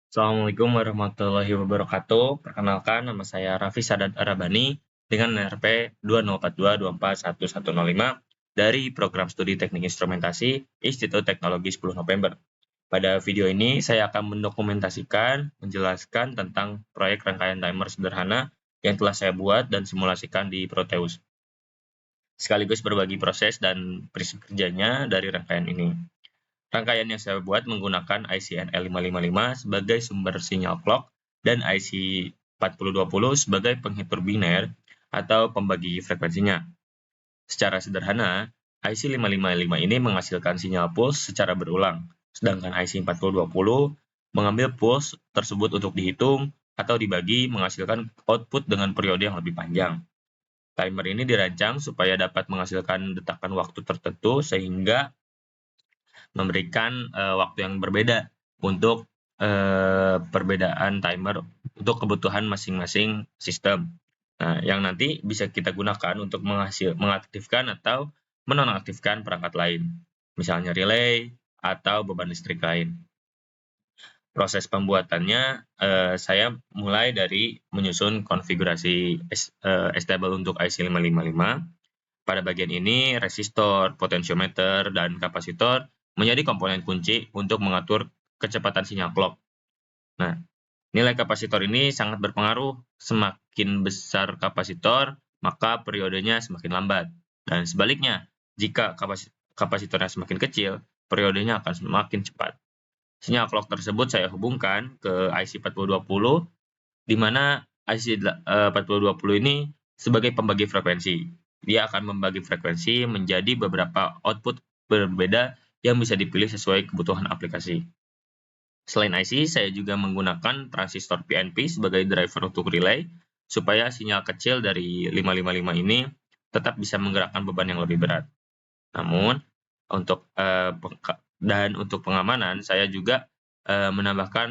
Assalamualaikum warahmatullahi wabarakatuh. Perkenalkan, nama saya Raffi Sadat Arabani dengan NRP 2042241105 dari Program Studi Teknik Instrumentasi Institut Teknologi 10 November. Pada video ini, saya akan menjelaskan tentang proyek rangkaian timer sederhana yang telah saya buat dan simulasikan di Proteus, sekaligus berbagi proses dan prinsip kerjanya dari rangkaian ini. Rangkaian yang saya buat menggunakan IC NL555 sebagai sumber sinyal clock dan IC 4020 sebagai penghitung biner atau pembagi frekuensinya. Secara sederhana, IC 555 ini menghasilkan sinyal pulse secara berulang, sedangkan IC 4020 mengambil pulse tersebut untuk dihitung atau dibagi menghasilkan output dengan periode yang lebih panjang. Timer ini dirancang supaya dapat menghasilkan detakan waktu tertentu sehingga memberikan waktu yang berbeda untuk perbedaan timer untuk kebutuhan masing-masing sistem. Nah, yang nanti bisa kita gunakan untuk mengaktifkan atau menonaktifkan perangkat lain, misalnya relay atau beban listrik lain. Proses pembuatannya, saya mulai dari menyusun konfigurasi stable untuk IC555. Pada bagian ini, resistor, potentiometer, dan kapasitor menjadi komponen kunci untuk mengatur kecepatan sinyal clock. Nah, nilai kapasitor ini sangat berpengaruh. Semakin besar kapasitor, maka periodenya semakin lambat. Dan sebaliknya, jika kapasitornya semakin kecil, periodenya akan semakin cepat. Sinyal clock tersebut saya hubungkan ke IC 4020, di mana IC 4020 ini sebagai pembagi frekuensi. Dia akan membagi frekuensi menjadi beberapa output berbeda yang bisa dipilih sesuai kebutuhan aplikasi. Selain IC, saya juga menggunakan transistor PNP sebagai driver untuk relay, supaya sinyal kecil dari 555 ini tetap bisa menggerakkan beban yang lebih berat. Namun, untuk pengamanan, saya juga menambahkan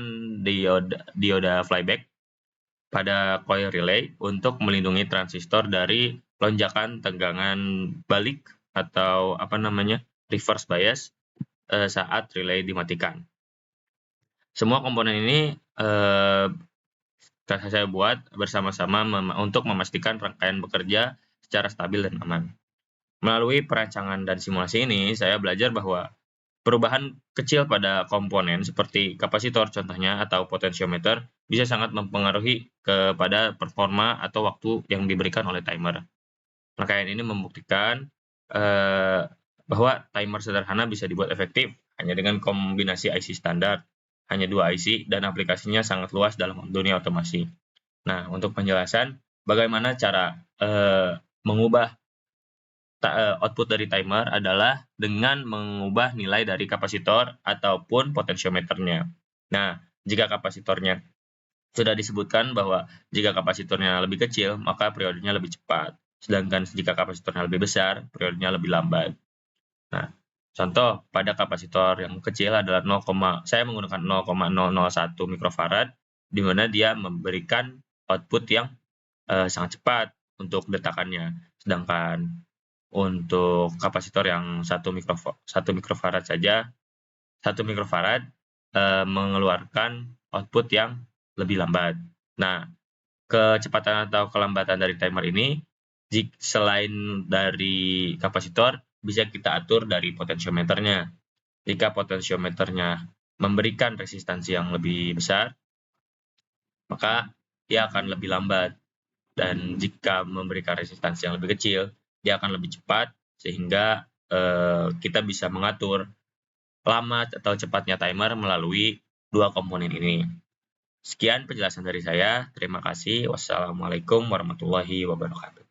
dioda flyback pada coil relay untuk melindungi transistor dari lonjakan tegangan balik atau reverse bias saat relay dimatikan. Semua komponen ini saya buat bersama-sama untuk memastikan rangkaian bekerja secara stabil dan aman. Melalui perancangan dan simulasi ini, saya belajar bahwa perubahan kecil pada komponen seperti kapasitor contohnya atau potentiometer bisa sangat mempengaruhi kepada performa atau waktu yang diberikan oleh timer. Rangkaian ini membuktikan bahwa timer sederhana bisa dibuat efektif hanya dengan kombinasi IC standar, hanya 2 IC, dan aplikasinya sangat luas dalam dunia otomasi. Nah, untuk penjelasan bagaimana cara mengubah output dari timer adalah dengan mengubah nilai dari kapasitor ataupun potensiometernya. Nah, jika kapasitornya sudah disebutkan bahwa jika kapasitornya lebih kecil, maka periodenya lebih cepat. Sedangkan jika kapasitornya lebih besar, periodenya lebih lambat. Nah, contoh pada kapasitor yang kecil adalah saya menggunakan 0,001 mikrofarad, di mana dia memberikan output yang sangat cepat untuk detakannya. Sedangkan untuk kapasitor yang 1 mikrofarad saja, 1 mikrofarad mengeluarkan output yang lebih lambat. Nah, kecepatan atau kelambatan dari timer ini selain dari kapasitor bisa kita atur dari potensiometernya. Jika potensiometernya memberikan resistansi yang lebih besar, maka dia akan lebih lambat. Dan jika memberikan resistansi yang lebih kecil, dia akan lebih cepat, sehingga kita bisa mengatur lama atau cepatnya timer melalui dua komponen ini. Sekian penjelasan dari saya. Terima kasih. Wassalamualaikum warahmatullahi wabarakatuh.